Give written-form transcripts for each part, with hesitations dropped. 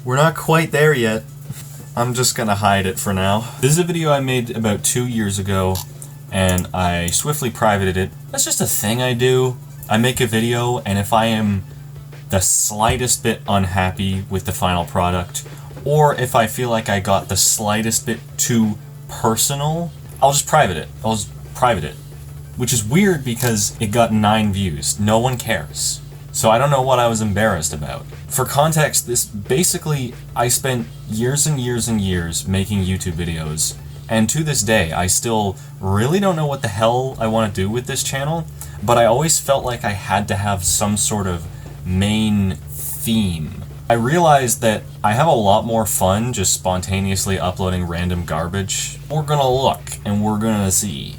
We're not quite there yet. I'm just gonna hide it for now. This is a video I made about 2 years ago, and I swiftly privated it. That's just a thing I do. I make a video, and if I am the slightest bit unhappy with the final product, or if I feel like I got the slightest bit too personal, I'll just private it. Which is weird because it got 9 views. No one cares. So I don't know what I was embarrassed about. For context, I spent years and years and years making YouTube videos, and to this day, I still really don't know what the hell I want to do with this channel, but I always felt like I had to have some sort of main theme. I realized that I have a lot more fun just spontaneously uploading random garbage. We're gonna look, and we're gonna see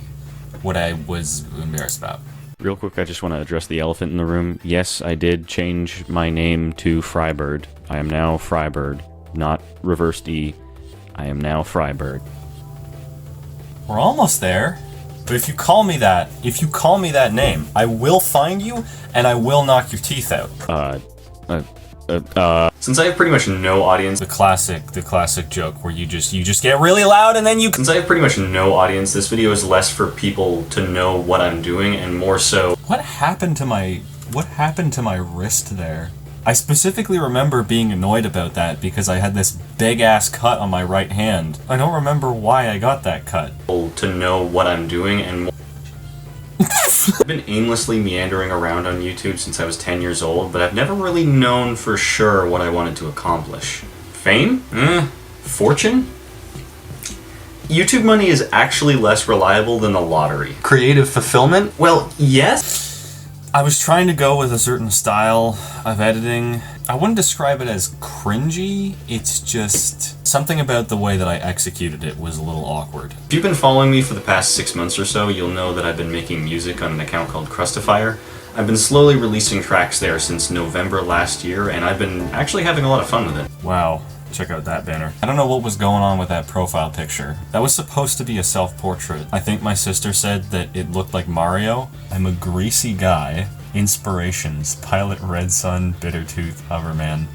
what I was embarrassed about. Real quick, I just want to address the elephant in the room. Yes, I did change my name to Frybird. I am now Frybird, not reversed E. I am now Frybird. We're almost there. But if you call me that name, I will find you and I will knock your teeth out. Since I have pretty much no audience, The classic joke where you just get really loud and then you. since I have pretty much no audience, this video is less for people to know what I'm doing and more so. What happened to my wrist there? I specifically remember being annoyed about that because I had this big ass cut on my right hand. I don't remember why I got that cut. To know what I'm doing and more. I've been aimlessly meandering around on YouTube since I was 10 years old, but I've never really known for sure what I wanted to accomplish. Fame? Fortune? YouTube money is actually less reliable than the lottery. Creative fulfillment? Well, yes. I was trying to go with a certain style of editing. I wouldn't describe it as cringy, it's just something about the way that I executed it was a little awkward. If you've been following me for the past 6 months or so, you'll know that I've been making music on an account called Crustifier. I've been slowly releasing tracks there since November last year, and I've been actually having a lot of fun with it. Wow, check out that banner. I don't know what was going on with that profile picture. That was supposed to be a self-portrait. I think my sister said that it looked like Mario. I'm a greasy guy. Inspirations, Pilot Red Sun, Bittertooth, Hoverman.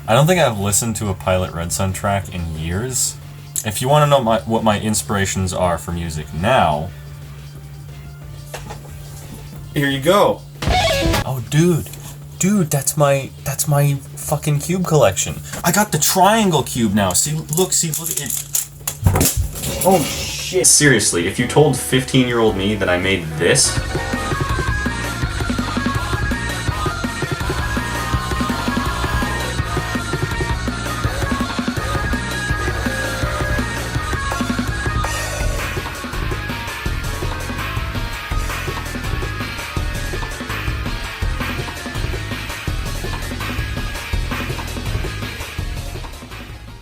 I don't think I've listened to a Pilot Red Sun track in years. If you want to know what my inspirations are for music now, here you go. Oh, dude, that's my fucking cube collection. I got the triangle cube now. See, look at it. Oh shit. Seriously, if you told 15-year-old me that I made this,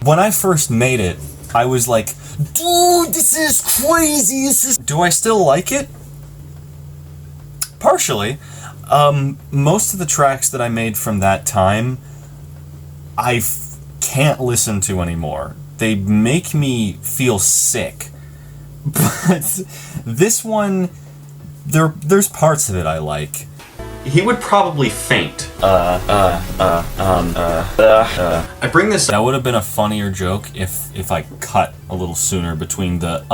when I first made it, I was like, dude, this is crazy. Do I still like it? Partially. Most of the tracks that I made from that time, I can't listen to anymore. They make me feel sick. But this one, there's parts of it I like. he would probably faint. I bring this up. That would have been a funnier joke if I cut a little sooner between the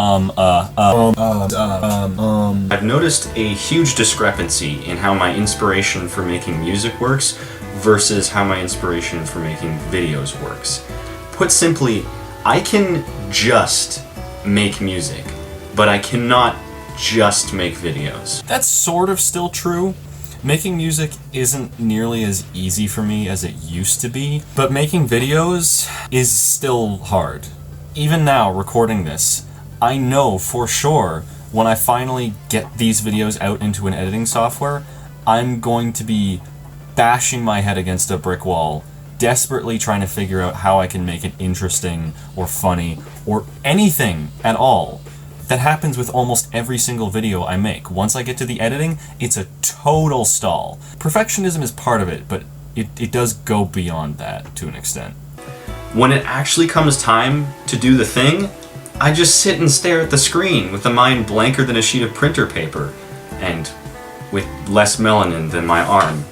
I've noticed a huge discrepancy in how my inspiration for making music works versus how my inspiration for making videos works. Put simply, I can just make music, but I cannot just make videos. That's sort of still true. Making music isn't nearly as easy for me as it used to be, but making videos is still hard. Even now, recording this, I know for sure when I finally get these videos out into an editing software, I'm going to be bashing my head against a brick wall, desperately trying to figure out how I can make it interesting or funny or anything at all. That happens with almost every single video I make. Once I get to the editing, it's a total stall. Perfectionism is part of it, but it does go beyond that to an extent. When it actually comes time to do the thing, I just sit and stare at the screen with a mind blanker than a sheet of printer paper, and with less melanin than my arm.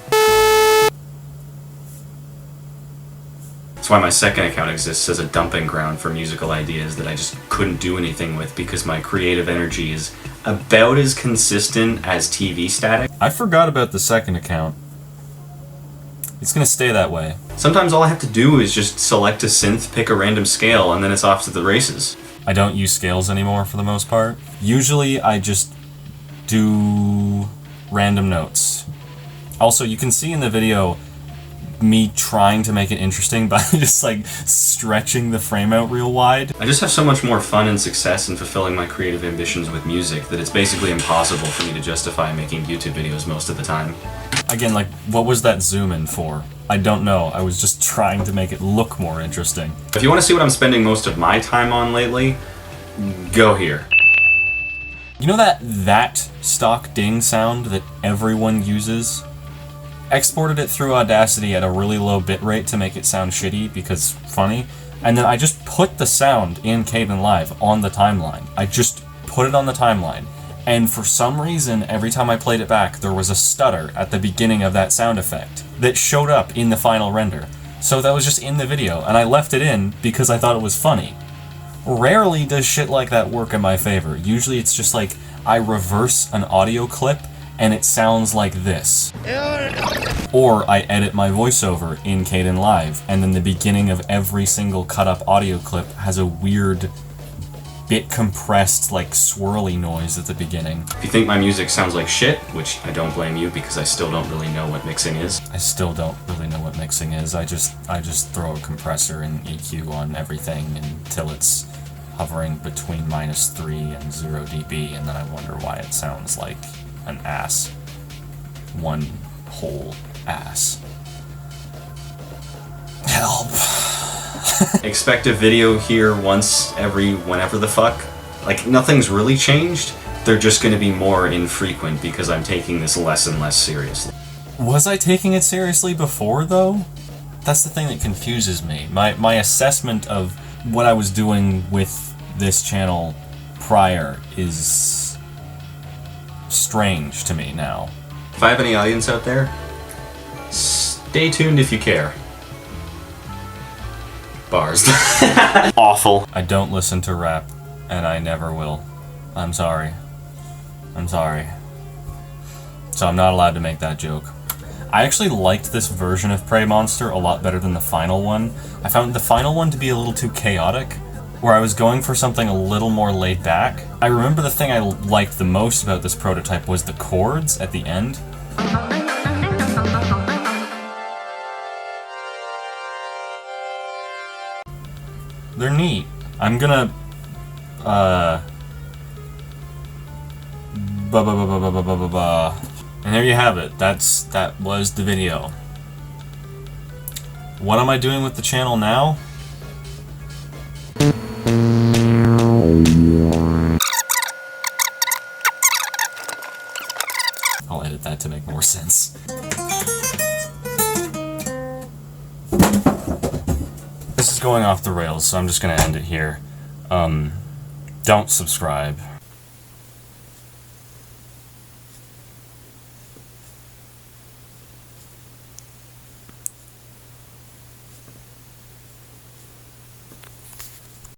That's why my second account exists as a dumping ground for musical ideas that I just couldn't do anything with because my creative energy is about as consistent as TV static. I forgot about the second account. It's gonna stay that way. Sometimes all I have to do is just select a synth, pick a random scale, and then it's off to the races. I don't use scales anymore for the most part. Usually I just do random notes. Also, you can see in the video me trying to make it interesting by just like stretching the frame out real wide. I just have so much more fun and success in fulfilling my creative ambitions with music that it's basically impossible for me to justify making YouTube videos most of the time. Again, like, what was that zoom in for? I don't know. I was just trying to make it look more interesting. If you want to see what I'm spending most of my time on lately, go here. You know that stock ding sound that everyone uses? Exported it through Audacity at a really low bitrate to make it sound shitty because funny, and then I just put the sound in Kdenlive on the timeline. I just put it on the timeline, and for some reason, every time I played it back, there was a stutter at the beginning of that sound effect that showed up in the final render. So that was just in the video, and I left it in because I thought it was funny. Rarely does shit like that work in my favor. Usually it's just like, I reverse an audio clip and it sounds like this. Or I edit my voiceover in Kdenlive, and then the beginning of every single cut up audio clip has a weird, bit compressed, like swirly noise at the beginning. If you think my music sounds like shit, which I don't blame you because I still don't really know what mixing is. I still don't really know what mixing is. I just throw a compressor and EQ on everything until it's hovering between -3 and 0 dB, and then I wonder why it sounds like an ass. One whole ass. Help. Expect a video here once every whenever the fuck. Like, nothing's really changed. They're just gonna be more infrequent because I'm taking this less and less seriously. Was I taking it seriously before, though? That's the thing that confuses me. My assessment of what I was doing with this channel prior is strange to me now. If I have any audience out there, stay tuned if you care. Bars. Awful. I don't listen to rap, and I never will. I'm sorry. I'm sorry. So I'm not allowed to make that joke. I actually liked this version of Prey Monster a lot better than the final one. I found the final one to be a little too chaotic, where I was going for something a little more laid back. I remember the thing I liked the most about this prototype was the chords at the end. They're neat. I'm gonna, and there you have it. That was the video. What am I doing with the channel now? I'll edit that to make more sense. This is going off the rails, so I'm just gonna end it here. Don't subscribe.